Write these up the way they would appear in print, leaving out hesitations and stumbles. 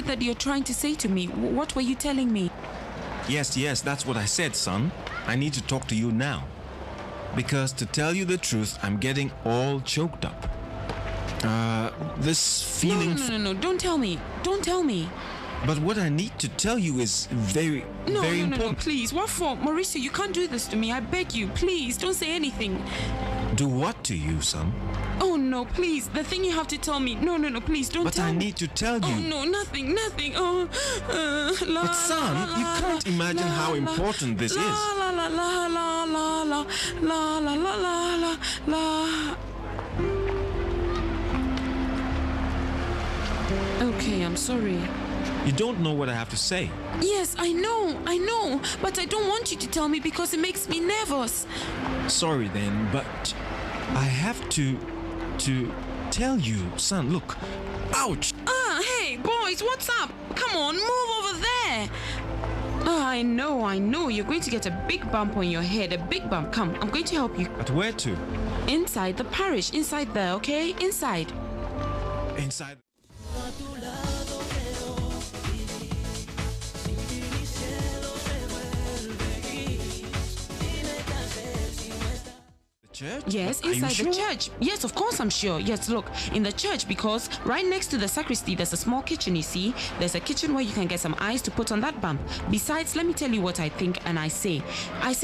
it that you're trying to say to me? What were you telling me? Yes, that's what I said, son. I need to talk to you now. Because to tell you the truth, I'm getting all choked up. This feeling... No, don't tell me. Don't tell me. But what I need to tell you is very important. No, please. What for? Mauricio, you can't do this to me. I beg you. Please, don't say anything. Do what to you, son? Oh, no, please. The thing you have to tell me. No, please, don't tell me. But I need to tell you. Oh, no, nothing. Oh, But son, you can't imagine how important this is. La, la, la, la, la, la, la, la, la, la, la. Okay, I'm sorry. You don't know what I have to say. Yes, I know, but I don't want you to tell me because it makes me nervous. Sorry then, but I have to tell you, son, look. Ouch! Hey, boys, what's up? Come on, move over there. I know. You're going to get a big bump on your head, a big bump. Come, I'm going to help you. But where to? Inside the parish, inside there, okay? Inside. Inside. Church? Yes, inside the church. Yes, of course I'm sure. Yes, look, in the church, because right next to the sacristy there's a small kitchen, you see. There's a kitchen where you can get some ice to put on that bump. Besides, let me tell you what I think and I say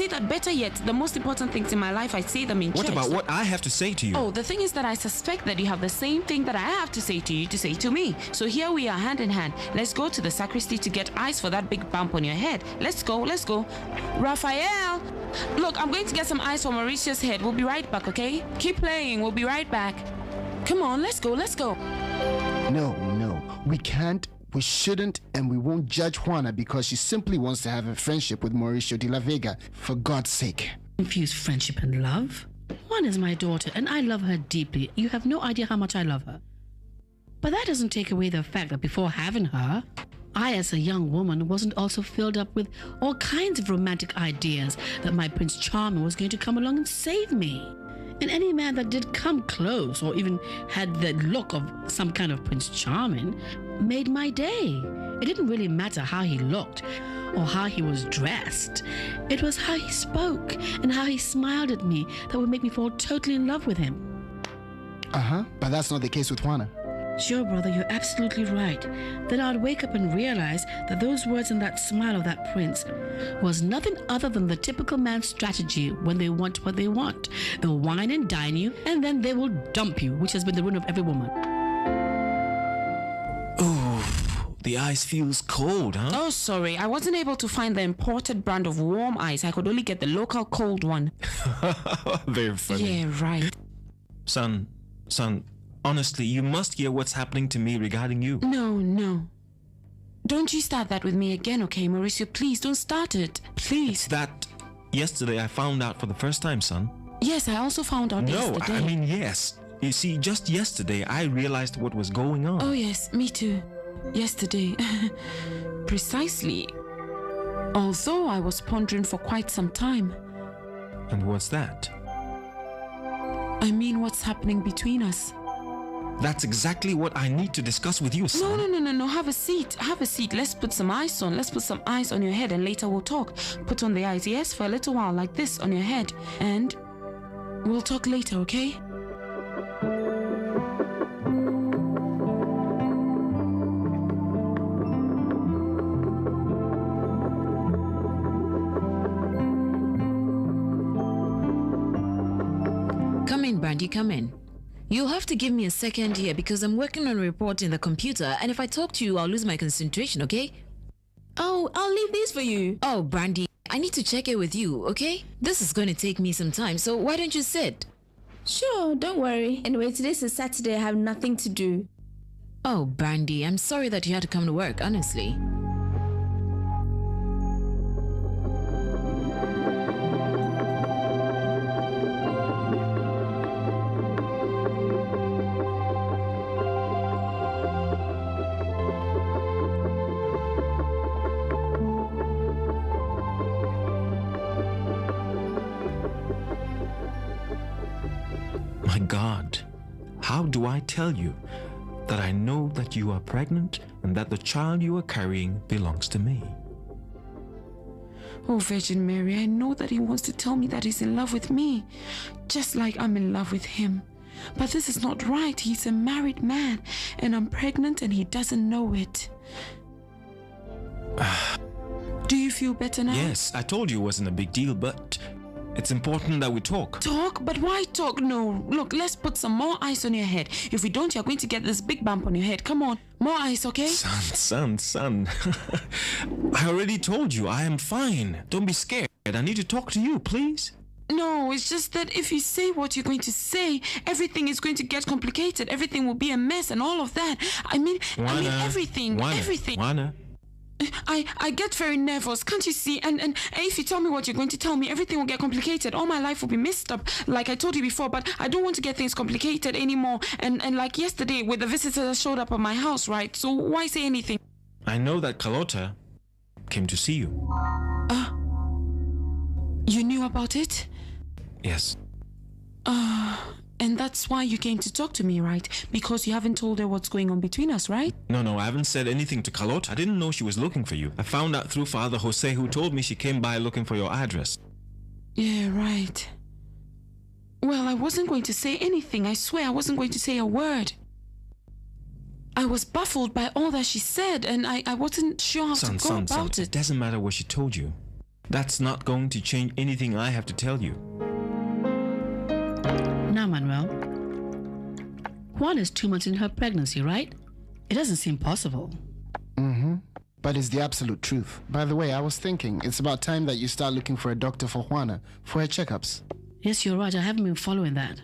that better yet, the most important things in my life, I say them in church. What about what I have to say to you? Oh, the thing is that I suspect that you have the same thing that I have to say to you to say to me. So here we are, hand in hand. Let's go to the sacristy to get ice for that big bump on your head. Let's go. Raphael! Look, I'm going to get some ice for Mauricio's head. We'll be right back, okay? Keep playing. We'll be right back. Come on, let's go. No. We can't, we shouldn't, and we won't judge Juana because she simply wants to have a friendship with Mauricio de la Vega. For God's sake. Confuse friendship and love? Juana is my daughter, and I love her deeply. You have no idea how much I love her. But that doesn't take away the fact that before having her, I, as a young woman, wasn't also filled up with all kinds of romantic ideas that my Prince Charming was going to come along and save me. And any man that did come close or even had the look of some kind of Prince Charming made my day. It didn't really matter how he looked or how he was dressed. It was how he spoke and how he smiled at me that would make me fall totally in love with him. But that's not the case with Juana. Sure, brother, you're absolutely right. Then I'd wake up and realize that those words and that smile of that prince was nothing other than the typical man's strategy when they want what they want. They'll wine and dine you, and then they will dump you, which has been the ruin of every woman. Oh, the ice feels cold, huh? Oh, sorry. I wasn't able to find the imported brand of warm ice. I could only get the local cold one. Very funny. Yeah, right. Son, honestly, you must hear what's happening to me regarding you. No. Don't you start that with me again, okay, Mauricio? Please, don't start it. Please. It's that yesterday I found out for the first time, son. Yes, I also found out yesterday. No, I mean, yes. You see, just yesterday, I realized what was going on. Oh, yes, me too. Yesterday. Precisely. Although I was pondering for quite some time. And what's that? I mean, what's happening between us. That's exactly what I need to discuss with you, son. No. Have a seat. Let's put some ice on. Let's put some ice on your head and later we'll talk. Put on the ice, yes, for a little while like this on your head. And we'll talk later, okay? Come in, Brandy, come in. You'll have to give me a second here because I'm working on a report in the computer, and if I talk to you, I'll lose my concentration, okay? Oh, I'll leave these for you. Oh, Brandy, I need to check it with you, okay? This is going to take me some time, so why don't you sit? Sure, don't worry. Anyway, today's a Saturday, I have nothing to do. Oh, Brandy, I'm sorry that you had to come to work, honestly. My God, how do I tell you? that I know that you are pregnant and that the child you are carrying belongs to me. Oh, Virgin Mary, I know that he wants to tell me that he's in love with me, just like I'm in love with him. But this is not right. He's a married man, and I'm pregnant and he doesn't know it. Do you feel better now? Yes, I told you it wasn't a big deal, but it's important that we talk. Talk? But why talk? No. Look, let's put some more ice on your head. If we don't, you're going to get this big bump on your head. Come on. More ice, okay? Son. I already told you I am fine. Don't be scared. I need to talk to you, please. No, it's just that if you say what you're going to say, everything is going to get complicated. Everything will be a mess and all of that. I mean everything. Juana. I get very nervous, can't you see? And if you tell me what you're going to tell me, everything will get complicated. All my life will be messed up, like I told you before, but I don't want to get things complicated anymore. And like yesterday with the visitors that showed up at my house, right? So why say anything? I know that Carlota came to see you. You knew about it? Yes. And that's why you came to talk to me, right? Because you haven't told her what's going on between us, right? No, I haven't said anything to Carlota. I didn't know she was looking for you. I found out through Father Jose, who told me she came by looking for your address. Yeah, right. Well, I wasn't going to say anything. I swear I wasn't going to say a word. I was baffled by all that she said, and I wasn't sure how to go about it. It doesn't matter what she told you. That's not going to change anything I have to tell you. Now, Manuel, Juana is 2 months in her pregnancy, right? It doesn't seem possible. But it's the absolute truth. By the way, I was thinking it's about time that you start looking for a doctor for Juana for her checkups. Yes, you're right. I haven't been following that.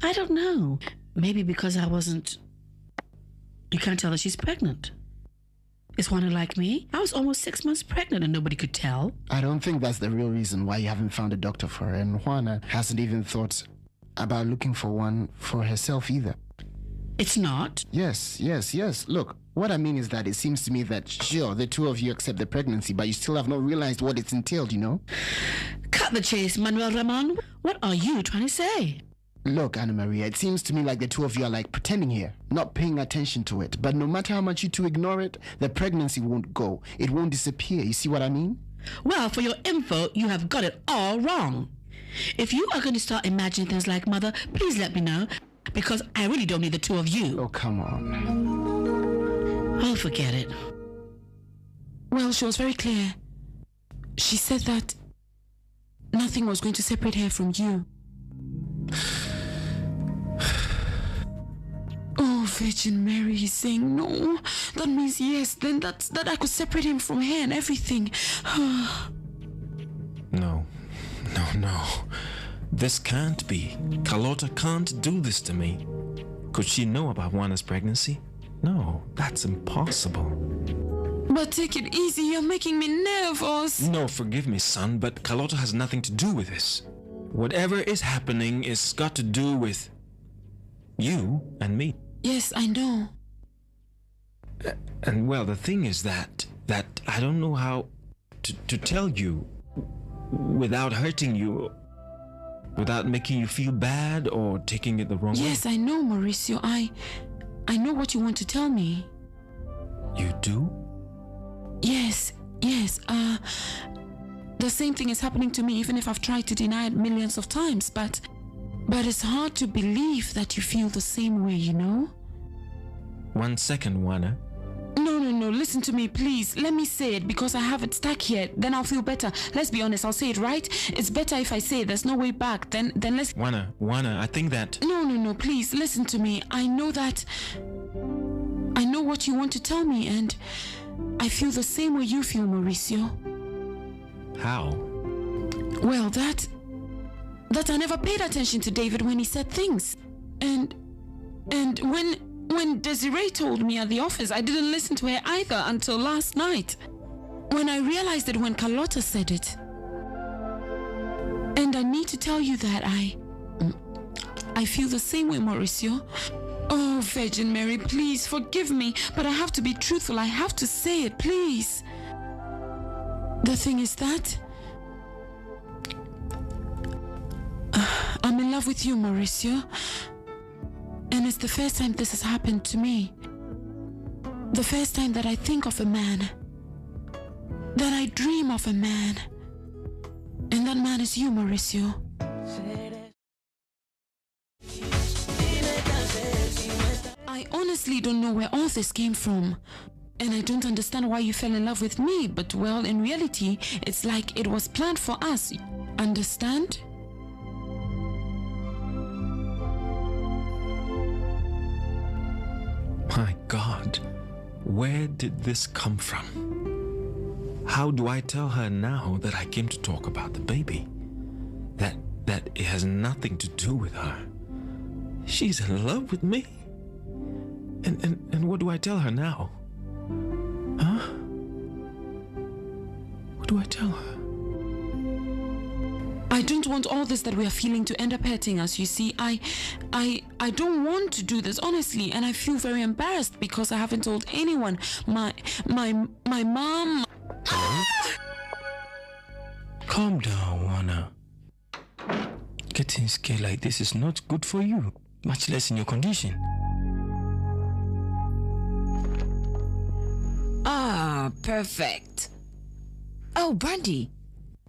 I don't know. Maybe because I wasn't... You can't tell that she's pregnant. Is Juana like me? I was almost 6 months pregnant and nobody could tell. I don't think that's the real reason why you haven't found a doctor for her, and Juana hasn't even thought about looking for one for herself either. It's not? Yes. Look, what I mean is that it seems to me that, sure, the two of you accept the pregnancy, but you still have not realized what it's entailed, you know? Cut the chase, Manuel Ramon. What are you trying to say? Look, Anna Maria, it seems to me like the two of you are like pretending here, not paying attention to it. But no matter how much you two ignore it, the pregnancy won't go. It won't disappear. You see what I mean? Well, for your info, you have got it all wrong. If you are going to start imagining things like mother, please let me know, because I really don't need the two of you. Oh, come on. I'll forget it. Well, she was very clear. She said that nothing was going to separate her from you. Oh, Virgin Mary, he's saying no. That means yes. Then that I could separate him from her and everything. No. This can't be. Carlota can't do this to me. Could she know about Juana's pregnancy? No, that's impossible. But take it easy, you're making me nervous. No, forgive me, son, but Carlota has nothing to do with this. Whatever is happening is got to do with you and me. Yes, I know. And well, the thing is that I don't know how to tell you without hurting you, without making you feel bad or taking it the wrong way. Yes, I know, Mauricio. I know what you want to tell me. You do? Yes. The same thing is happening to me, even if I've tried to deny it millions of times, but it's hard to believe that you feel the same way, you know? 1 second, Juana. No, listen to me, please. Let me say it, because I have it stuck here. Then I'll feel better. Let's be honest, I'll say it, right? It's better if I say it. There's no way back. Then let's... Juana, I think that... No, please, listen to me. I know what you want to tell me, and I feel the same way you feel, Mauricio. How? Well, that I never paid attention to David when he said things. And when Desiree told me at the office, I didn't listen to her either until last night, when I realized it when Carlota said it. And I need to tell you that I feel the same way, Mauricio. Oh, Virgin Mary, please forgive me, but I have to be truthful. I have to say it, please. The thing is that I'm in love with you, Mauricio. And it's the first time this has happened to me. The first time that I think of a man. That I dream of a man. And that man is you, Mauricio. I honestly don't know where all this came from. And I don't understand why you fell in love with me. But well, in reality, it's like it was planned for us. Understand? My God, where did this come from? How do I tell her now that I came to talk about the baby? That it has nothing to do with her. She's in love with me. And what do I tell her now? Huh? What do I tell her? I don't want all this that we are feeling to end up hurting us. You see, I don't want to do this, honestly, and I feel very embarrassed because I haven't told anyone. My mom. Hello? Calm down, Juana. Getting scared like this is not good for you, much less in your condition. Ah, perfect. Oh, Brandy,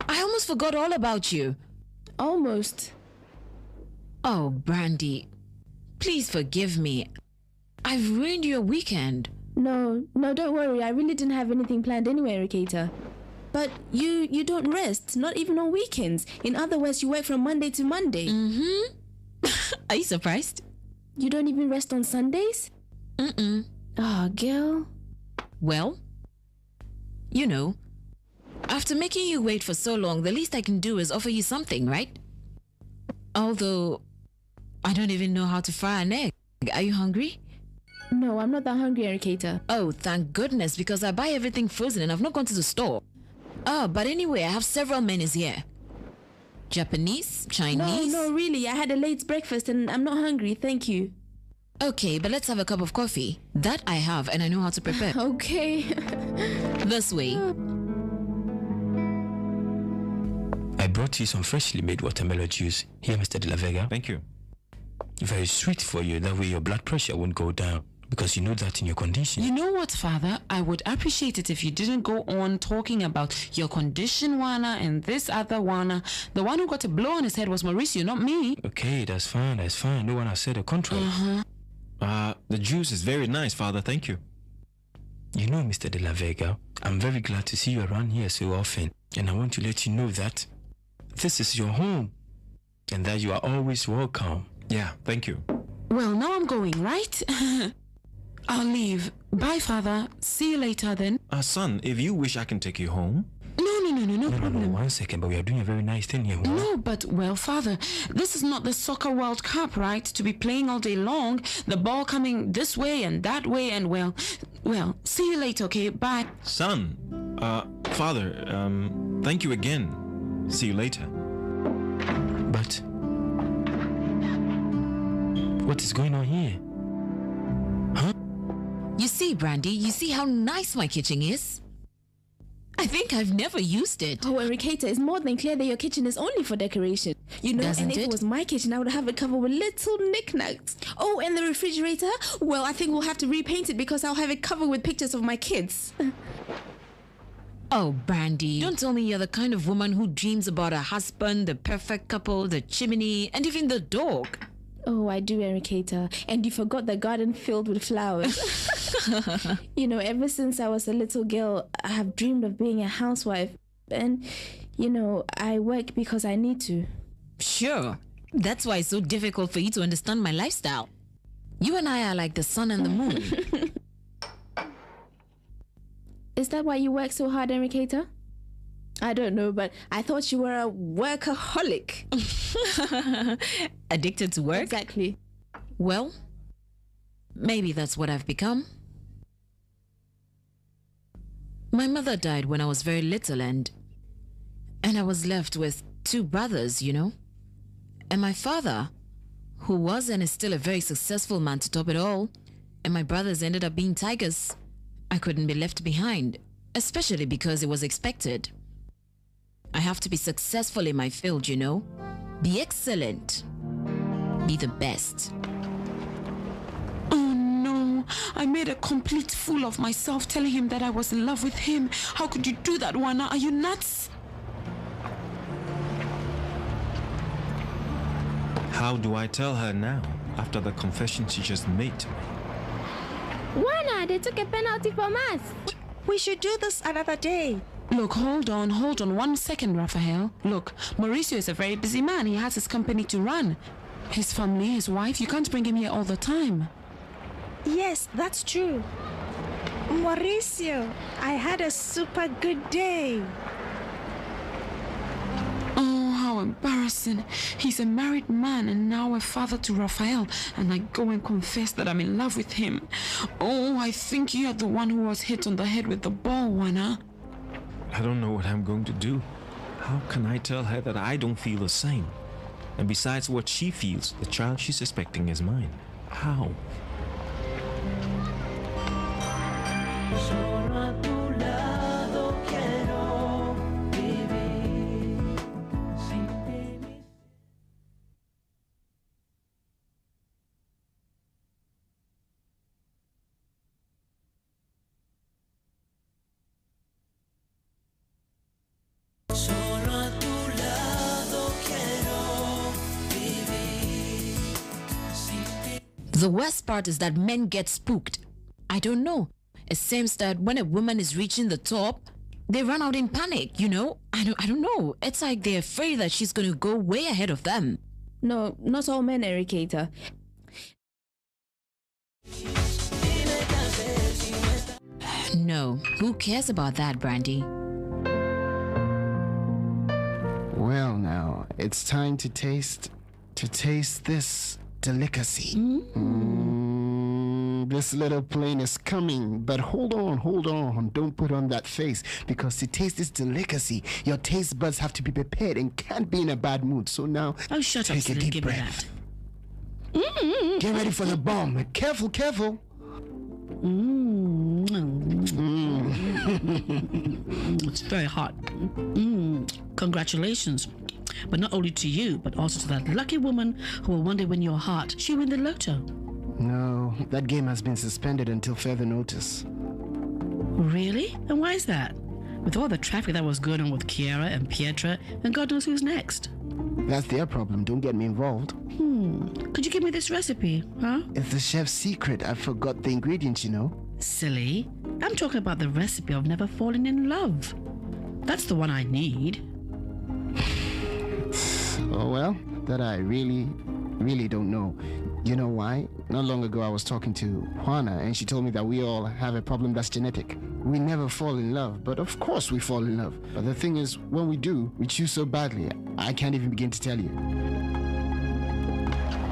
I almost forgot all about you. Almost. Oh, Brandy, please forgive me. I've ruined your weekend. No, don't worry. I really didn't have anything planned anyway, Ricardo. But you don't rest, not even on weekends. In other words, you work from Monday to Monday. Mm-hmm. Are you surprised? You don't even rest on Sundays? Mm-mm. Oh, girl. Well, you know, after making you wait for so long, the least I can do is offer you something, right? Although, I don't even know how to fry an egg. Are you hungry? No, I'm not that hungry, Ricardo. Oh, thank goodness, because I buy everything frozen and I've not gone to the store. Oh, but anyway, I have several menus here. Japanese, Chinese. No, really. I had a late breakfast and I'm not hungry, thank you. Okay, but let's have a cup of coffee. That I have and I know how to prepare. Okay. This way. I brought you some freshly made watermelon juice. Here, Mr. De La Vega. Thank you. Very sweet for you. That way your blood pressure won't go down. Because you know that in your condition. You know what, Father? I would appreciate it if you didn't go on talking about your condition, Juana, and this other Juana. The one who got a blow on his head was Mauricio, not me. Okay, that's fine. No one has said the contrary. The juice is very nice, Father. Thank you. You know, Mr. De La Vega, I'm very glad to see you around here so often. And I want to let you know that this is your home. And that you are always welcome. Yeah, thank you. Well, now I'm going, right? I'll leave. Bye, Father. See you later then. Son, if you wish, I can take you home. No problem. No, 1 second, but we are doing a very nice thing here. No, but, well, Father, this is not the Soccer World Cup, right? To be playing all day long, the ball coming this way and that way, and, well, see you later, okay? Bye. Son, Father, thank you again. See you later. But what is going on here? Huh? You see, Brandy, you see how nice my kitchen is? I think I've never used it. Oh, Ricardo, it's more than clear that your kitchen is only for decoration. You know, Doesn't and if it? it was my kitchen, I would have it covered with little knickknacks. Oh, and the refrigerator? Well, I think we'll have to repaint it because I'll have it covered with pictures of my kids. Oh, Brandy, don't tell me you're the kind of woman who dreams about a husband, the perfect couple, the chimney, and even the dog. Oh, I do, Ricardo. And you forgot the garden filled with flowers. You know, ever since I was a little girl, I have dreamed of being a housewife. And, you know, I work because I need to. Sure. That's why it's so difficult for you to understand my lifestyle. You and I are like the sun and the moon. Is that why you work so hard, Ricardo? I don't know, but I thought you were a workaholic. Addicted to work? Exactly. Well, maybe that's what I've become. My mother died when I was very little and I was left with 2 brothers, you know. And my father, who was and is still a very successful man to top it all, and my brothers ended up being tigers. I couldn't be left behind, especially because it was expected. I have to be successful in my field, you know. Be excellent. Be the best. I made a complete fool of myself telling him that I was in love with him. How could you do that, Juana? Are you nuts? How do I tell her now, after the confession she just made to me? Juana, they took a penalty from us. We should do this another day. Look, hold on 1 second, Raphael. Look, Mauricio is a very busy man. He has his company to run. His family, his wife, you can't bring him here all the time. Yes, that's true. Mauricio, I had a super good day. Oh, how embarrassing. He's a married man and now a father to Raphael, and I go and confess that I'm in love with him. Oh, I think you're the one who was hit on the head with the ball, Juana. I don't know what I'm going to do. How can I tell her that I don't feel the same? And besides what she feels, the child she's expecting is mine. How? The worst part is that men get spooked. I don't know. It seems that when a woman is reaching the top, they run out in panic, you know? I don't know. It's like they're afraid that she's going to go way ahead of them. No, not all men, Ericator. No, who cares about that, Brandy? Well, now, it's time to taste this delicacy. This little plane is coming, but hold on. Don't put on that face, because to taste this delicacy, your taste buds have to be prepared and can't be in a bad mood. So now, Oh, shut up, take a Celine. deep Give me breath. that. Get ready for the bomb. Careful. It's very hot. Congratulations. But not only to you, but also to that lucky woman who will one day win your heart. She win the lotto. No, that game has been suspended until further notice. Really? And why is that? With all the traffic that was going on with Kiara and Pietra, and God knows who's next. That's their problem. Don't get me involved. Could you give me this recipe, huh? It's the chef's secret. I forgot the ingredients, you know. Silly. I'm talking about the recipe of never falling in love. That's the one I need. Oh, well, that I really don't know. You know why? Not long ago, I was talking to Juana, and she told me that we all have a problem that's genetic. We never fall in love, but of course we fall in love. But the thing is, when we do, we choose so badly, I can't even begin to tell you.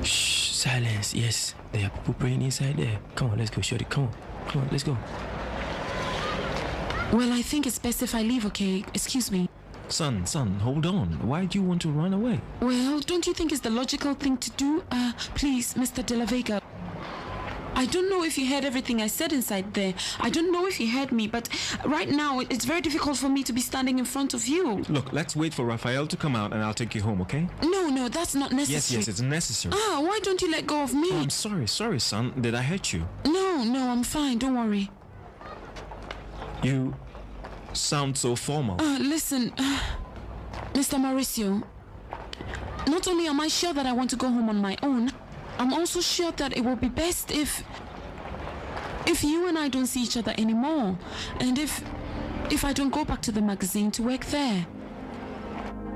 Shh, silence. Yes, there are people praying inside there. Come on, let's go, Shorty. Come on, let's go. Well, I think it's best if I leave, okay? Excuse me. Son, hold on. Why do you want to run away? Well, don't you think it's the logical thing to do? Please, Mr. De La Vega. I don't know if you heard everything I said inside there. I don't know if you heard me, but right now it's very difficult for me to be standing in front of you. Look, let's wait for Raphael to come out and I'll take you home, okay? No, that's not necessary. Yes, it's necessary. Why don't you let go of me? Oh, I'm sorry, son. Did I hurt you? No, I'm fine. Don't worry. You sound so formal. Listen, Mr. Mauricio, not only am I sure that I want to go home on my own, I'm also sure that it will be best if you and I don't see each other anymore, and if I don't go back to the magazine to work there.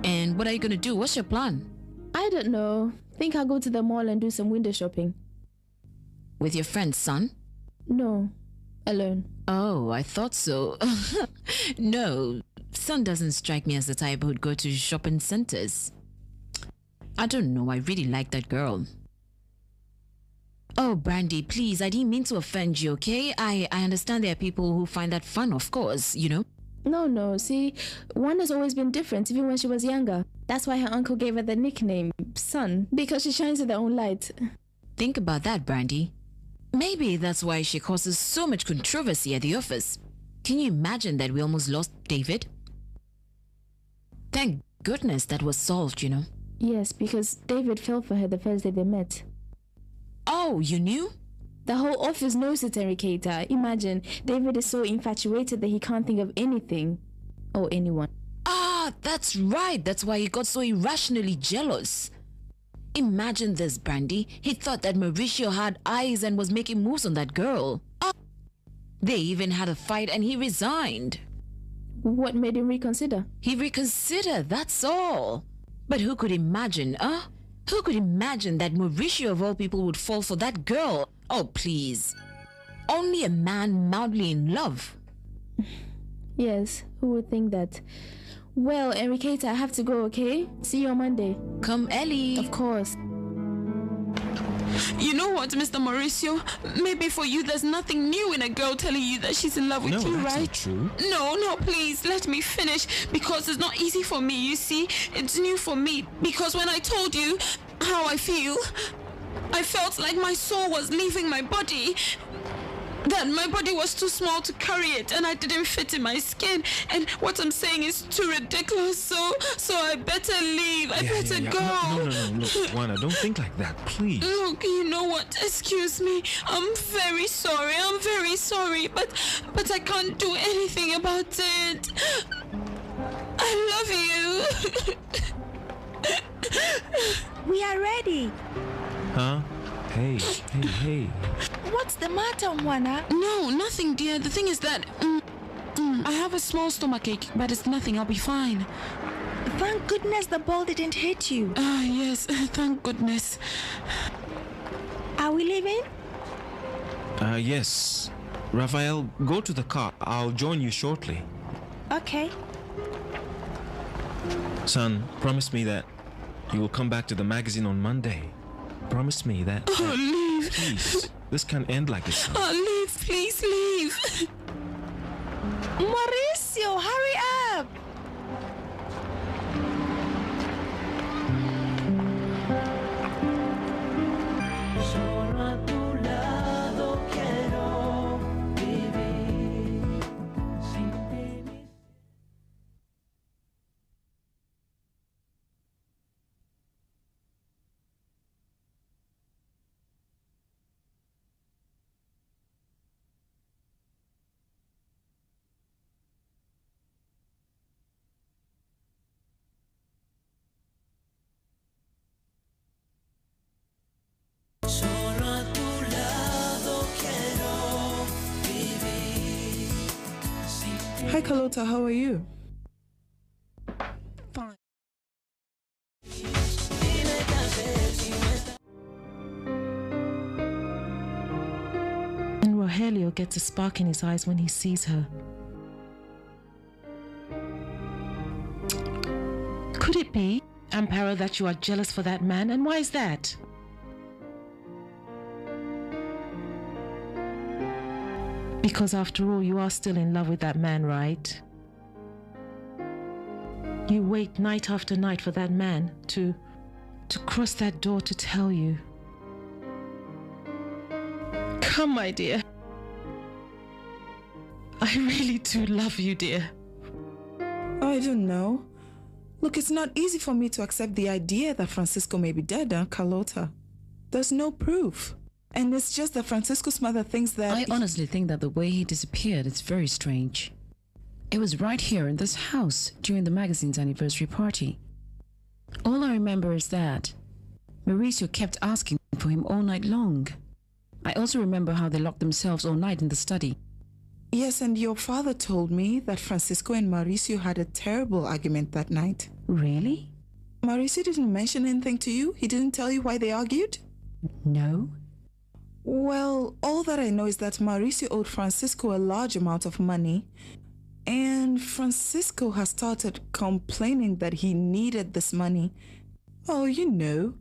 And what are you going to do? What's your plan? I don't know. Think I'll go to the mall and do some window shopping. With your friend's son? No, alone. Oh, I thought so. No, son doesn't strike me as the type who'd go to shopping centers. I don't know, I really like that girl. Oh, Brandy, please, I didn't mean to offend you, okay? I understand there are people who find that fun, of course, you know? No, see, Juana's always been different, even when she was younger. That's why her uncle gave her the nickname, Sun, because she shines with her own light. Think about that, Brandy. Maybe that's why she causes so much controversy at the office. Can you imagine that we almost lost David? Thank goodness that was solved, you know? Yes, because David fell for her the first day they met. Oh, you knew? The whole office knows it, Enriqueta. Imagine, David is so infatuated that he can't think of anything or anyone. Ah, that's right. That's why he got so irrationally jealous. Imagine this, Brandy. He thought that Mauricio had eyes and was making moves on that girl. Ah, they even had a fight and he resigned. What made him reconsider? He reconsidered, that's all. But who could imagine, huh? Who could imagine that Mauricio of all people would fall for that girl? Oh, please. Only a man madly in love. Yes, who would think that? Well, Enriqueta, I have to go, okay? See you on Monday. Come, Ellie. Of course. You know what, Mr. Mauricio? Maybe for you there's nothing new in a girl telling you that she's in love with you, that's right? not true. No, please, let me finish. Because it's not easy for me, you see? It's new for me. Because when I told you how I feel, I felt like my soul was leaving my body. That my body was too small to carry it and I didn't fit in my skin. And what I'm saying is too ridiculous, so I better leave. I better go. No. Look, Juana, don't think like that, please. Look, you know what? Excuse me. I'm very sorry. But I can't do anything about it. I love you. We are ready. Huh? Hey. What's the matter, Juana? No, nothing, dear. The thing is that I have a small stomachache, but it's nothing. I'll be fine. Thank goodness the ball didn't hit you. Yes, thank goodness. Are we leaving? Yes. Raphael, go to the car. I'll join you shortly. Okay. Son, promise me that you will come back to the magazine on Monday. Promise me that. Oh, leave. Please, this can't end like this. Son. Oh, leave, please, leave. Mauricio, hurry up! Hi, Carlota, how are you? Fine. And Rogelio gets a spark in his eyes when he sees her. Could it be, Amparo, that you are jealous for that man? And why is that? Because after all, you are still in love with that man, right? You wait night after night for that man to cross that door to tell you. Come, my dear. I really do love you, dear. I don't know. Look, it's not easy for me to accept the idea that Francisco may be dead, Carlota. There's no proof. And it's just that Francisco's mother thinks that... I honestly think that the way he disappeared is very strange. It was right here in this house during the magazine's anniversary party. All I remember is that Mauricio kept asking for him all night long. I also remember how they locked themselves all night in the study. Yes, and your father told me that Francisco and Mauricio had a terrible argument that night. Really? Mauricio didn't mention anything to you? He didn't tell you why they argued? No. Well, all that I know is that Mauricio owed Francisco a large amount of money, and Francisco has started complaining that he needed this money. Oh, you know,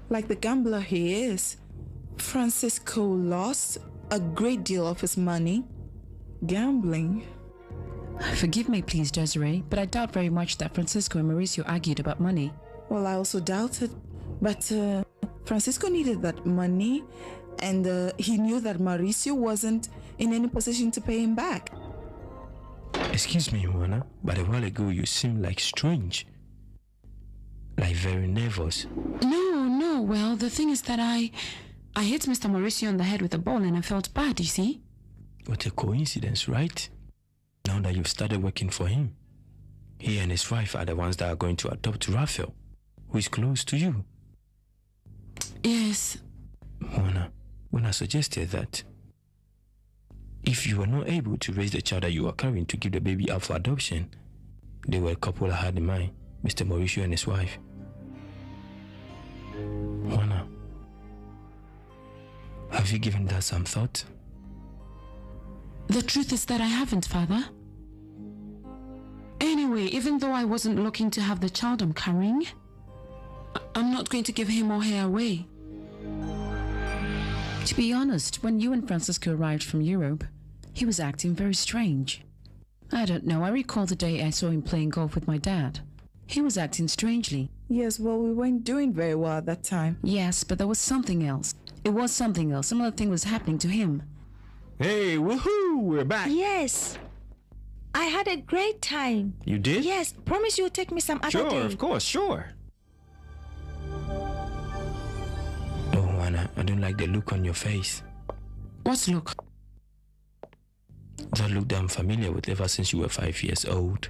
like the gambler he is. Francisco lost a great deal of his money gambling. Forgive me, please, Desiree, but I doubt very much that Francisco and Mauricio argued about money. Well, I also doubt it, but Francisco needed that money, and he knew that Mauricio wasn't in any position to pay him back. Excuse me, Juana, but a while ago you seemed like strange. Like very nervous. No, well, the thing is that I hit Mr. Mauricio on the head with a ball and I felt bad, you see? What a coincidence, right? Now that you've started working for him. He and his wife are the ones that are going to adopt Raphael, who is close to you. Yes. Juana, when I suggested that if you were not able to raise the child that you are carrying to give the baby up for adoption, they were a couple I had in mind, Mr. Mauricio and his wife. Juana, have you given that some thought? The truth is that I haven't, Father. Anyway, even though I wasn't looking to have the child I'm carrying, I'm not going to give him or her away. To be honest, when you and Francisco arrived from Europe, he was acting very strange. I don't know, I recall the day I saw him playing golf with my dad. He was acting strangely. Yes, well, we weren't doing very well at that time. Yes, but there was something else. It was something else. Some other thing was happening to him. Hey, woohoo! We're back. Yes. I had a great time. You did? Yes, promise you'll take me some other Sure, day. of course, sure. Oh, Juana, I don't like the look on your face. What look? That look that I'm familiar with ever since you were 5 years old.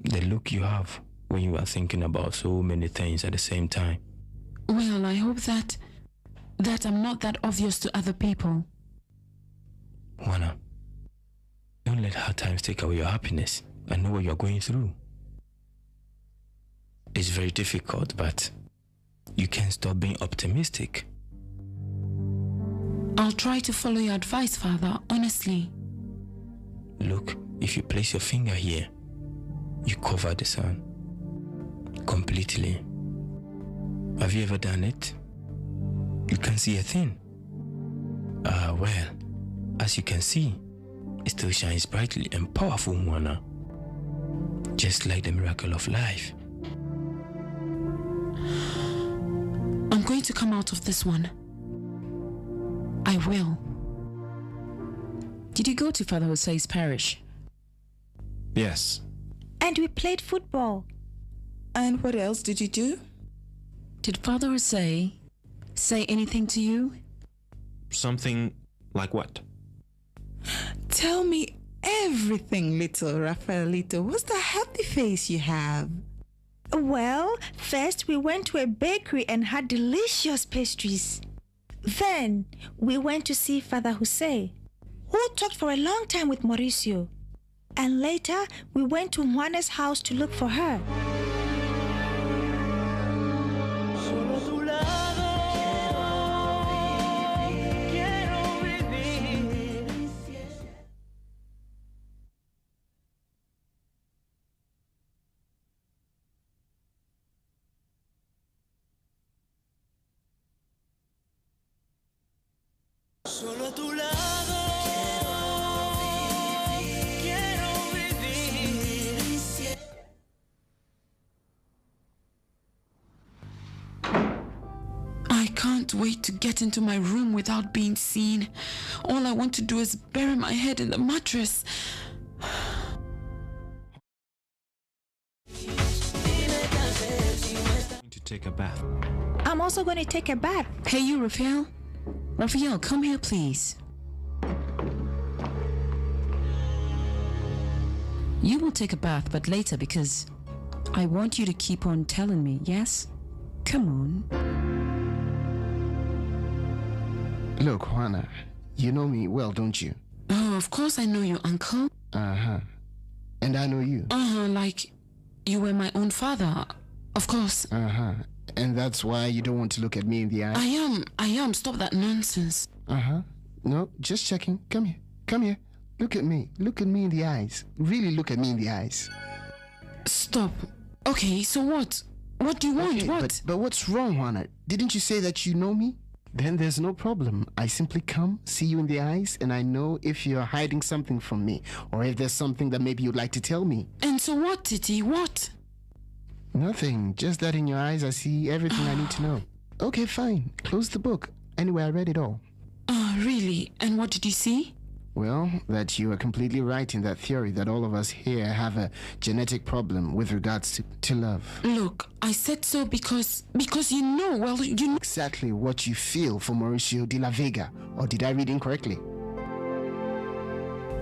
The look you have when you are thinking about so many things at the same time. Well, I hope that I'm not that obvious to other people. Juana, don't let hard times take away your happiness. I know what you're going through. It's very difficult, but you can't stop being optimistic. I'll try to follow your advice, Father, honestly. Look, if you place your finger here, you cover the sun completely. Have you ever done it? You can't see a thing. Well, as you can see, it still shines brightly and powerful, Juana. Just like the miracle of life. I'm going to come out of this one. I will. Did you go to Father Jose's parish? Yes. And we played football. And what else did you do? Did Father Jose say anything to you? Something like what? Tell me everything, little Rafaelito. What's the happy face you have? Well, first we went to a bakery and had delicious pastries. Then we went to see Father Jose, who talked for a long time with Mauricio. And later we went to Juana's house to look for her. Solo a tu lado quiero vivir. I can't wait to get into my room without being seen. All I want to do is bury my head in the mattress. To take a bath. I'm also going to take a bath. Hey, you, Raphael. Raphael, come here, please. You will take a bath, but later, because I want you to keep on telling me, yes? Come on. Look, Juana, you know me well, don't you? Oh, of course I know you, Uncle. Uh-huh. And I know you. Like you were my own father. Of course. Uh-huh. And that's why you don't want to look at me in the eye? I am. Stop that nonsense. Uh-huh. No, just checking. Come here. Come here. Look at me. Look at me in the eyes. Really look at me in the eyes. Stop. Okay, so what? What do you want? Okay, what? But what's wrong, Juana? Didn't you say that you know me? Then there's no problem. I simply come, see you in the eyes, and I know if you're hiding something from me, or if there's something that maybe you'd like to tell me. And so what, Titi? What? Nothing. Just that in your eyes I see everything I need to know. Okay, fine. Close the book. Anyway, I read it all. Oh, really? And what did you see? Well, that you are completely right in that theory that all of us here have a genetic problem with regards to love. Look, I said so because you know exactly what you feel for Mauricio de la Vega, or did I read incorrectly?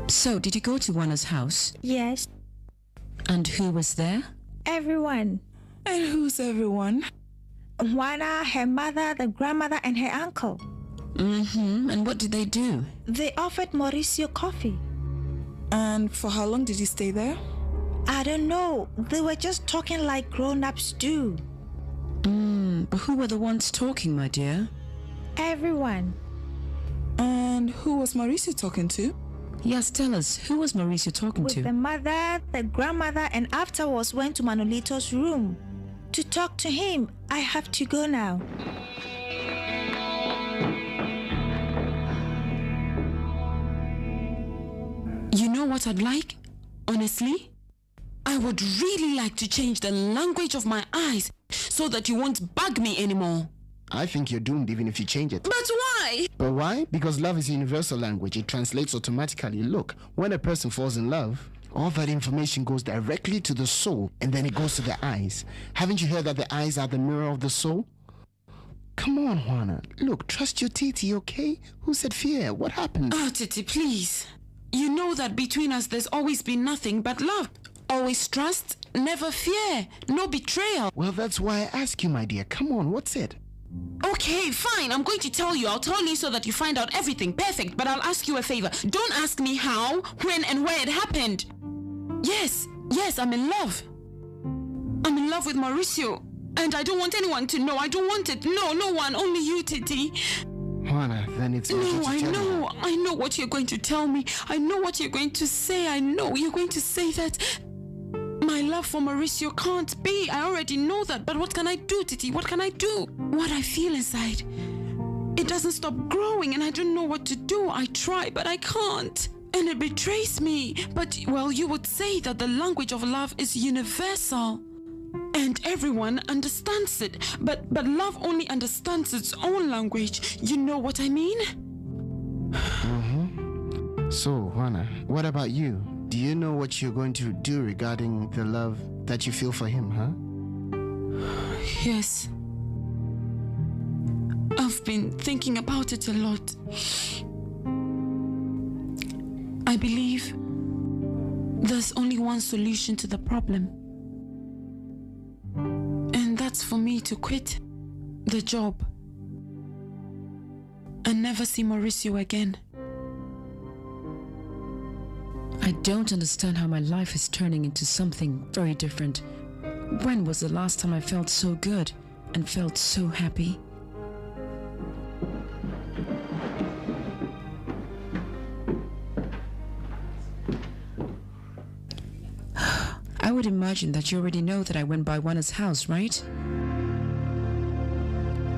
So, did you go to Juana's house? Yes, And who was there? everyone. And who's everyone? Juana, her mother, the grandmother, and her uncle. And what did they do? They offered Mauricio coffee. And for how long did you stay there? I don't know. They were just talking like grown-ups do. But who were the ones talking, my dear? Everyone. And who was Mauricio talking to? Yes, tell us, who was Mauricio talking With to? the mother, the grandmother, and afterwards went to Manolito's room to talk to him. I have to go now. You know what I'd like? Honestly? I would really like to change the language of my eyes so that you won't bug me anymore. I think you're doomed even if you change it. But why? But why? Because love is a universal language. It translates automatically. Look, when a person falls in love, all that information goes directly to the soul and then it goes to the eyes. Haven't you heard that the eyes are the mirror of the soul? Come on, Juana. Look, trust your Titi, okay? Who said fear? What happened? Oh, Titi, please. You know that between us there's always been nothing but love. Always trust, never fear, no betrayal. Well, that's why I ask you, my dear. Come on, what's it? Okay, fine. I'm going to tell you. I'll tell you so that you find out everything. Perfect. But I'll ask you a favor. Don't ask me how, when, and where it happened. Yes, I'm in love. I'm in love with Mauricio. And I don't want anyone to know. I don't want it. No one. Only you, Titi. Juana, then it's better No, to I tell know. you. I know what you're going to tell me. I know what you're going to say. I know you're going to say that my love for Mauricio can't be. I already know that. But what can I do, Titi? What can I do? What I feel inside, it doesn't stop growing and I don't know what to do. I try, but I can't. And it betrays me. But, well, you would say that the language of love is universal. And everyone understands it. But love only understands its own language. You know what I mean? So, Juana, what about you? Do you know what you're going to do regarding the love that you feel for him, huh? Yes. I've been thinking about it a lot. I believe there's only one solution to the problem. And that's for me to quit the job and never see Mauricio again. I don't understand how my life is turning into something very different. When was the last time I felt so good and felt so happy? I would imagine that you already know that I went by Juana's house, right?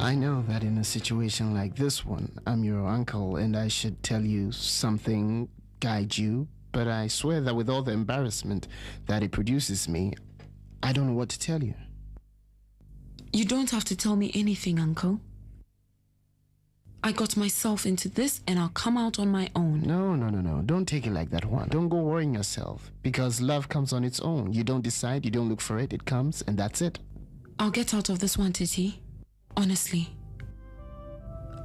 I know that in a situation like this one, I'm your uncle and I should tell you something, guide you, but I swear that with all the embarrassment that it produces me, I don't know what to tell you. You don't have to tell me anything, Uncle. I got myself into this and I'll come out on my own. No. Don't take it like that, Juan. Don't go worrying yourself. Because love comes on its own. You don't decide, you don't look for it, it comes, and that's it. I'll get out of this one, Titi. Honestly.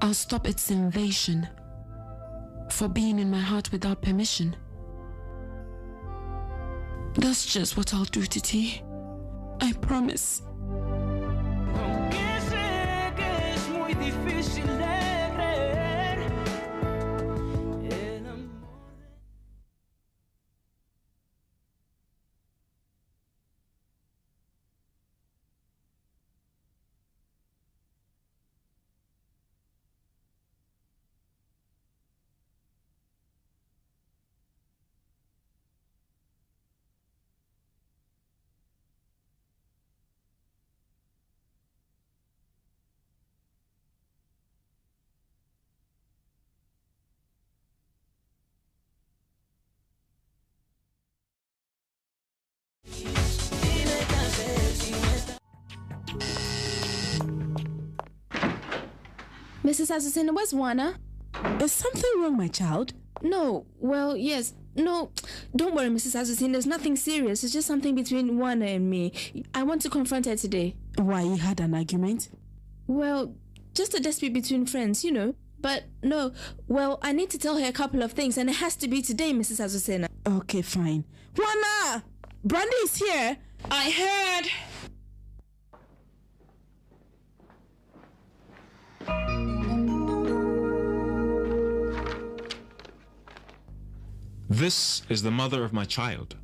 I'll stop its invasion for being in my heart without permission. That's just what I'll do, Titi. I promise. Aunque sé que es muy difícil de creer, el amor. Mrs. Azucena, where's Juana? Is something wrong, my child? No, well, yes. No, don't worry, Mrs. Azucena. There's nothing serious. It's just something between Juana and me. I want to confront her today. Why, you had an argument? Well, just a dispute between friends, you know. But no, well, I need to tell her a couple of things, and it has to be today, Mrs. Azucena. Okay, fine. Juana! Brandy is here. I heard. This is the mother of my child.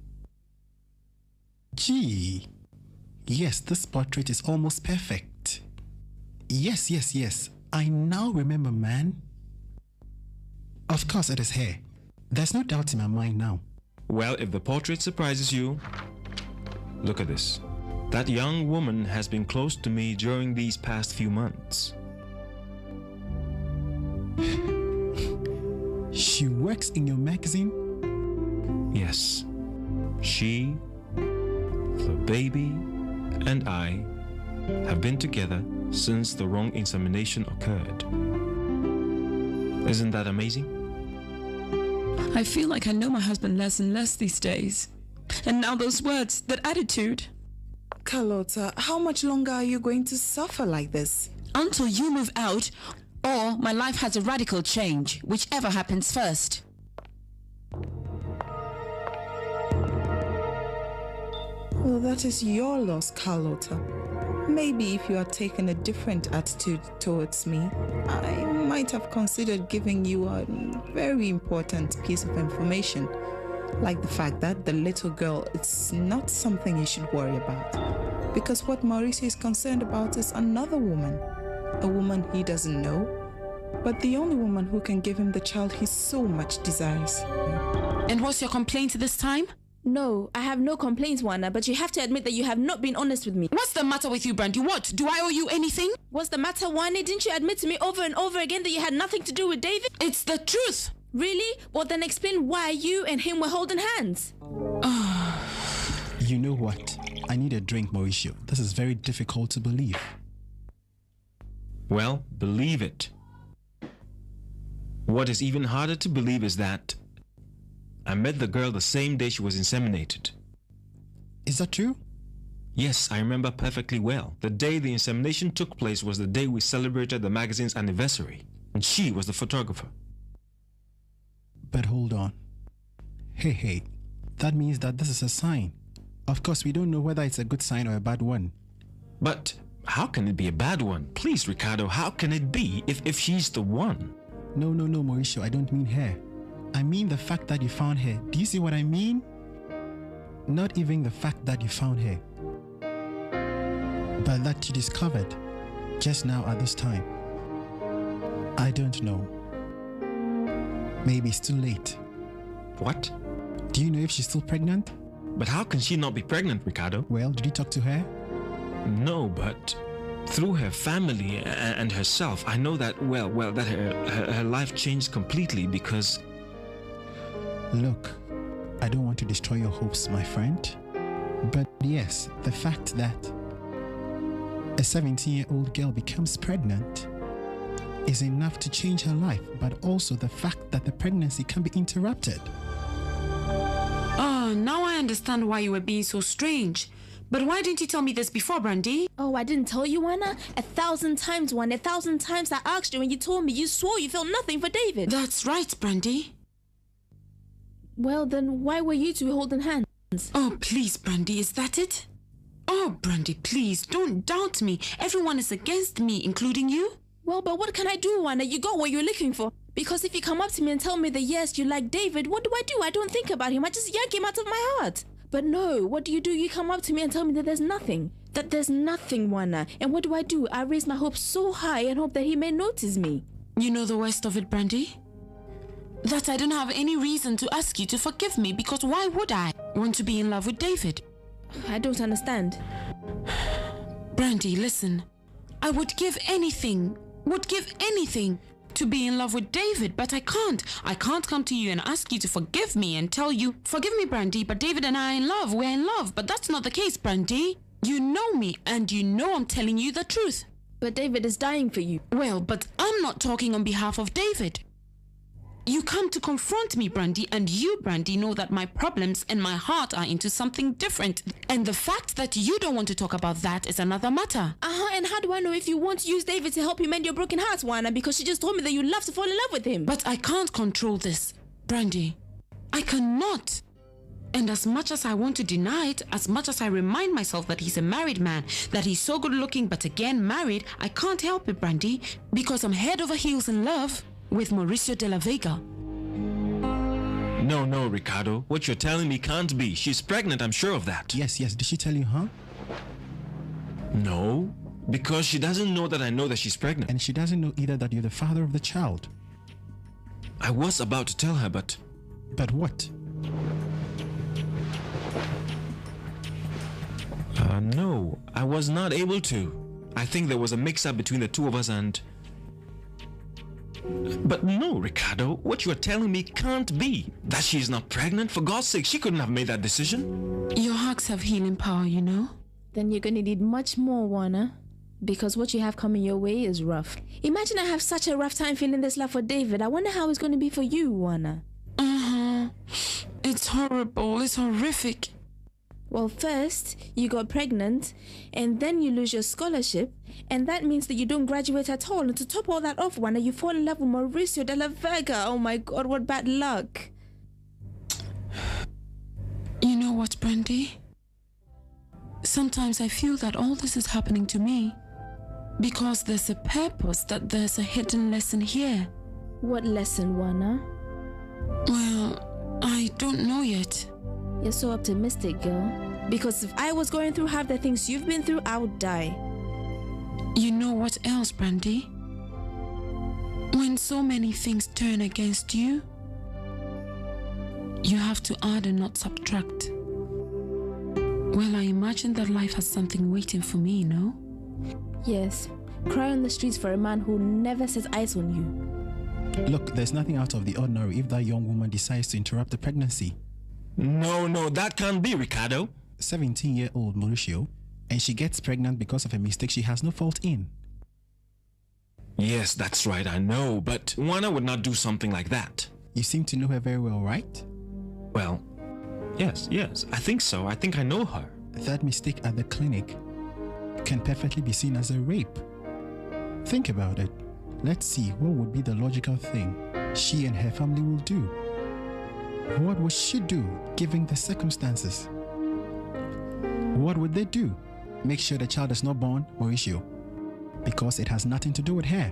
Gee. Yes, this portrait is almost perfect. Yes. I now remember, man. Of course it is her. There's no doubt in my mind now. Well, if the portrait surprises you, look at this. That young woman has been close to me during these past few months. She works in your magazine? Yes. She, the baby, and I have been together since the wrong insemination occurred. Isn't that amazing? I feel like I know my husband less and less these days. And now those words, that attitude. Carlota, how much longer are you going to suffer like this? Until you move out, or my life has a radical change, whichever happens first. Well, that is your loss, Carlota. Maybe if you had taken a different attitude towards me, I might have considered giving you a very important piece of information. Like the fact that the little girl, it's not something you should worry about. Because what Mauricio is concerned about is another woman. A woman he doesn't know, but the only woman who can give him the child he so much desires. And what's your complaint this time? No, I have no complaints, Juana, but you have to admit that you have not been honest with me. What's the matter with you, Brandy? What? Do I owe you anything? What's the matter, Juana? Didn't you admit to me over and over again that you had nothing to do with David? It's the truth. Really? Well, then explain why you and him were holding hands. You know what? I need a drink, Mauricio. This is very difficult to believe. Well, believe it. What is even harder to believe is that I met the girl the same day she was inseminated. Is that true? Yes, I remember perfectly well. The day the insemination took place was the day we celebrated the magazine's anniversary, and she was the photographer. But hold on. Hey, that means that this is a sign. Of course, we don't know whether it's a good sign or a bad one. But how can it be a bad one? Please, Ricardo, how can it be if she's the one? No, Mauricio, I don't mean her. I mean the fact that you found her. Do you see what I mean? Not even the fact that you found her, but that you discovered just now at this time. I don't know. Maybe it's too late. What? Do you know if she's still pregnant? But how can she not be pregnant, Ricardo? Well, did you talk to her? No, but through her family and herself, I know that, that her life changed completely because... Look, I don't want to destroy your hopes, my friend. But yes, the fact that a 17-year-old girl becomes pregnant is enough to change her life, but also the fact that the pregnancy can be interrupted. Oh, now I understand why you were being so strange. But why didn't you tell me this before, Brandy? Oh, I didn't tell you, Juana? 1,000 times, Juana. 1,000 times I asked you and you told me you swore you felt nothing for David. That's right, Brandy. Well, then why were you two holding hands? Oh, please, Brandy, is that it? Oh, Brandy, please, don't doubt me. Everyone is against me, including you. Well, but what can I do, Juana? You got what you're looking for. Because if you come up to me and tell me that yes, you like David, what do? I don't think about him. I just yank him out of my heart. But no, what do? You come up to me and tell me that there's nothing. That there's nothing, Juana. And what do? I raise my hopes so high and hope that he may notice me. You know the worst of it, Brandy? That I don't have any reason to ask you to forgive me, because why would I want to be in love with David? I don't understand. Brandy, listen. I would give anything to be in love with David, but I can't. I can't come to you and ask you to forgive me and tell you, forgive me, Brandy, but David and I are in love. We're in love, but that's not the case, Brandy. You know me, and you know I'm telling you the truth. But David is dying for you. Well, but I'm not talking on behalf of David. You come to confront me, Brandy, and you, Brandy, know that my problems and my heart are into something different. And the fact that you don't want to talk about that is another matter. And how do I know if you want to use David to help you mend your broken heart, Juana? Because she just told me that you love to fall in love with him. But I can't control this, Brandy. I cannot. And as much as I want to deny it, as much as I remind myself that he's a married man, that he's so good looking but again married, I can't help it, Brandy, because I'm head over heels in love with Mauricio de la Vega. No, Ricardo. What you're telling me can't be. She's pregnant, I'm sure of that. Yes. Did she tell you, huh? No, because she doesn't know that I know that she's pregnant. And she doesn't know either that you're the father of the child. I was about to tell her, but... But what? No, I was not able to. I think there was a mix-up between the two of us and... But no, Ricardo, what you are telling me can't be. That she's not pregnant, for God's sake, she couldn't have made that decision. Your hugs have healing power, you know. Then you're going to need much more, Juana. Because what you have coming your way is rough. Imagine I have such a rough time feeling this love for David. I wonder how it's going to be for you, Juana. It's horrible. It's horrific. Well, first, you got pregnant, and then you lose your scholarship, and that means that you don't graduate at all. And to top all that off, Juana, you fall in love with Mauricio de la Vega. Oh my God, what bad luck. You know what, Brandy? Sometimes I feel that all this is happening to me because there's a purpose, that there's a hidden lesson here. What lesson, Juana? Well, I don't know yet. You're so optimistic, girl. Because if I was going through half the things you've been through, I would die. You know what else, Brandy? When so many things turn against you, you have to add and not subtract. Well, I imagine that life has something waiting for me, no? Yes. Cry on the streets for a man who never sets eyes on you. Look, there's nothing out of the ordinary if that young woman decides to interrupt the pregnancy. No, that can't be, Ricardo. 17-year-old Mauricio, and she gets pregnant because of a mistake she has no fault in. Yes, that's right, I know, but Juana would not do something like that. You seem to know her very well, right? Well, yes, I think so. I think I know her. That mistake at the clinic can perfectly be seen as a rape. Think about it. Let's see what would be the logical thing she and her family will do. What would she do, given the circumstances? What would they do? Make sure the child is not born, Mauricio, because it has nothing to do with her.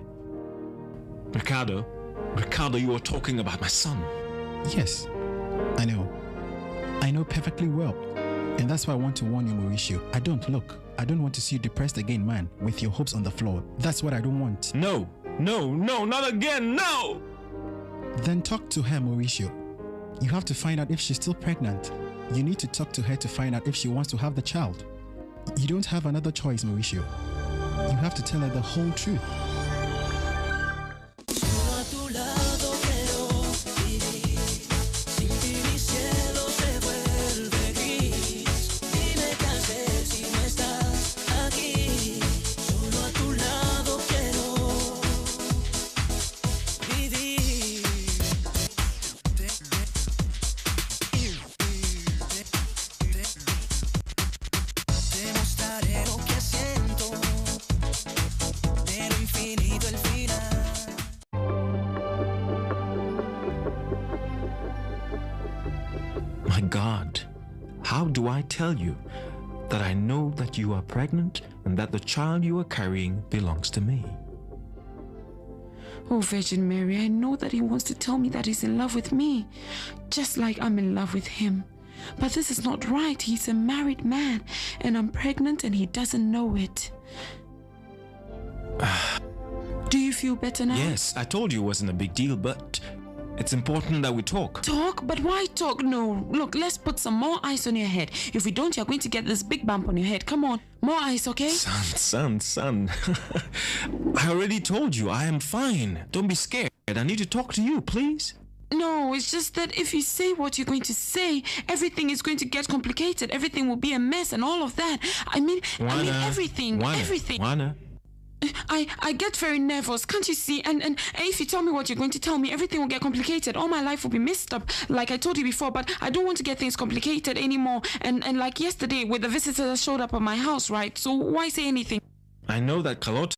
Ricardo, you are talking about my son. Yes, I know. I know perfectly well. And that's why I want to warn you, Mauricio. I don't want to see you depressed again, man, with your hopes on the floor. That's what I don't want. No, not again, no! Then talk to her, Mauricio. You have to find out if she's still pregnant. You need to talk to her to find out if she wants to have the child. You don't have another choice, Mauricio. You have to tell her the whole truth. My God, how do I tell you that I know that you are pregnant and that the child you are carrying belongs to me? Oh, Virgin Mary, I know that he wants to tell me that he's in love with me, just like I'm in love with him. But this is not right. He's a married man, and I'm pregnant and he doesn't know it. Do you feel better now? Yes, I told you it wasn't a big deal, but it's important that we talk. Talk? But why talk? No. Look, let's put some more ice on your head. If we don't, you're going to get this big bump on your head. Come on. More ice, okay? Son. I already told you I am fine. Don't be scared. I need to talk to you, please. No, it's just that if you say what you're going to say, everything is going to get complicated. Everything will be a mess and all of that. I mean everything. Juana, I get very nervous, can't you see? And if you tell me what you're going to tell me, everything will get complicated. All my life will be messed up, like I told you before, but I don't want to get things complicated anymore. And like yesterday with the visitors that showed up at my house, right? So why say anything? I know that Carlota.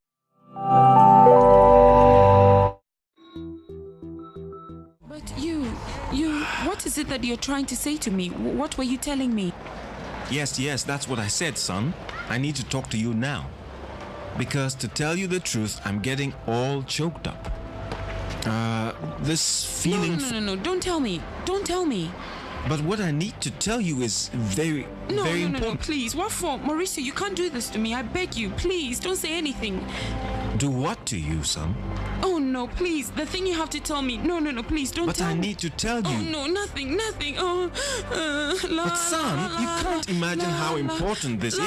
But you, what is it that you're trying to say to me? What were you telling me? Yes, that's what I said, son. I need to talk to you now. Because to tell you the truth, I'm getting all choked up. This feeling... No, don't tell me. Don't tell me. But what I need to tell you is very important. No, please. What for? Mauricio, you can't do this to me. I beg you. Please, don't say anything. Do what to you, son? Oh, no, please. The thing you have to tell me. No, please, don't tell me. But I need to tell you. Oh, no, nothing. Oh, But son, you can't imagine how important this is.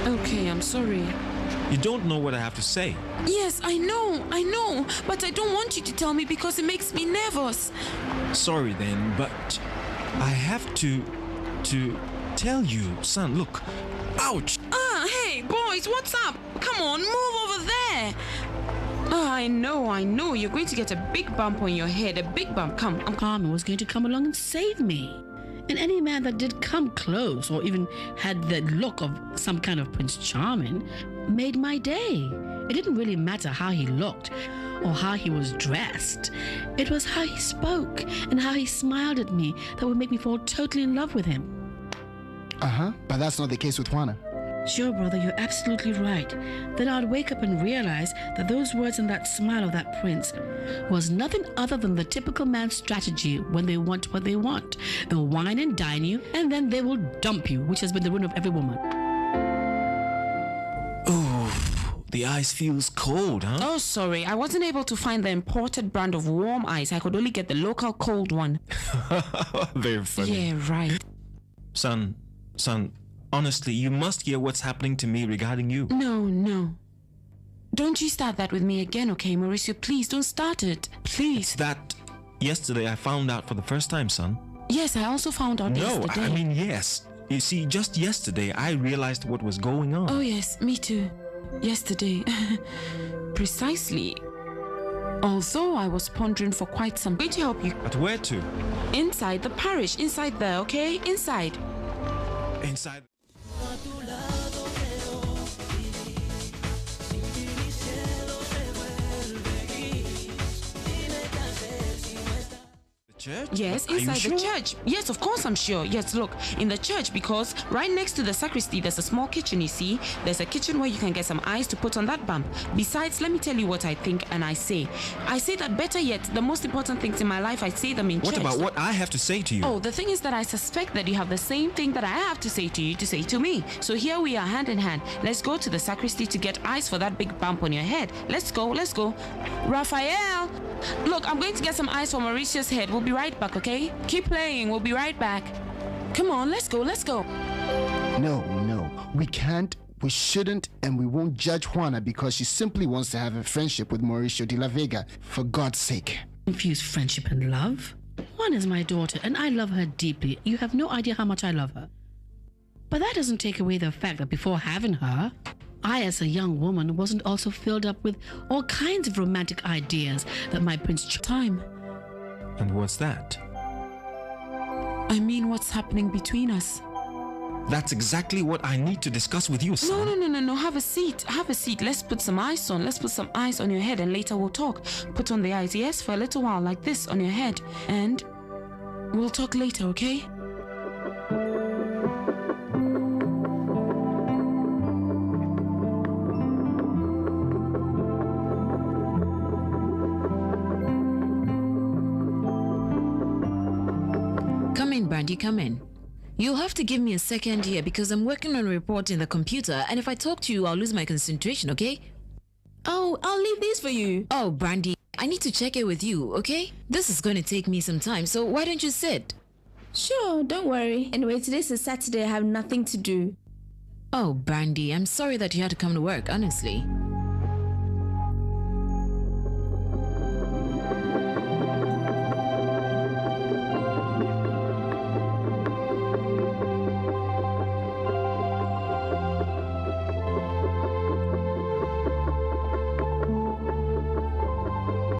Okay, I'm sorry. You don't know what I have to say. Yes, I know, but I don't want you to tell me because it makes me nervous. Sorry then, but I have to tell you, son, look. Ouch! Hey, boys, what's up? Come on, move over there. I know. You're going to get a big bump on your head, a big bump. Come. Carmen was going to come along and save me. And any man that did come close or even had the look of some kind of Prince Charming made my day. It didn't really matter how he looked or how he was dressed. It was how he spoke and how he smiled at me that would make me fall totally in love with him. But that's not the case with Juana. Sure, brother, you're absolutely right. Then I'd wake up and realize that those words and that smile of that prince was nothing other than the typical man's strategy when they want what they want. They'll wine and dine you, and then they will dump you, which has been the ruin of every woman. Oh, the ice feels cold, huh? Oh, sorry. I wasn't able to find the imported brand of warm ice. I could only get the local cold one. Very funny. Yeah, right. Son, honestly, you must hear what's happening to me regarding you. No. Don't you start that with me again, okay, Mauricio? Please, don't start it. Please. It's that yesterday I found out for the first time, son. Yes, I also found out yesterday. No, I mean, yes. You see, just yesterday I realized what was going on. Oh, yes, me too. Yesterday. Precisely. Although I was pondering for quite some... I'm going to help you. But where to? Inside the parish. Inside there, okay? Inside. Inside... Church? Yes, Are you inside the sure? church. Yes, of course I'm sure. Yes, look, in the church, because right next to the sacristy, there's a small kitchen, you see. There's a kitchen where you can get some ice to put on that bump. Besides, let me tell you what I think and I say. I say that better yet, the most important things in my life, I say them in church. What about what I have to say to you? Oh, the thing is that I suspect that you have the same thing that I have to say to you to say to me. So here we are, hand in hand. Let's go to the sacristy to get ice for that big bump on your head. Let's go. Raphael! Look, I'm going to get some ice for Mauricio's head. We'll be right back, okay? Keep playing. We'll be right back. Come on, let's go. No. We can't, we shouldn't, and we won't judge Juana because she simply wants to have a friendship with Mauricio de la Vega. For God's sake. Confuse friendship and love? Juana is my daughter, and I love her deeply. You have no idea how much I love her. But that doesn't take away the fact that before having her, I, as a young woman, wasn't also filled up with all kinds of romantic ideas that my prince time. And what's that? I mean, what's happening between us? That's exactly what I need to discuss with you, son. No. Have a seat. Let's put some ice on. Let's put some ice on your head and later we'll talk. Put on the ice, yes, for a little while like this on your head. And we'll talk later, okay? Brandy, come in. You'll have to give me a second here because I'm working on a report in the computer, and if I talk to you, I'll lose my concentration, okay? Oh, I'll leave these for you. Oh, Brandy, I need to check it with you, okay? This is going to take me some time, so why don't you sit? Sure, don't worry. Anyway, today's a Saturday. I have nothing to do. Oh, Brandy, I'm sorry that you had to come to work, honestly.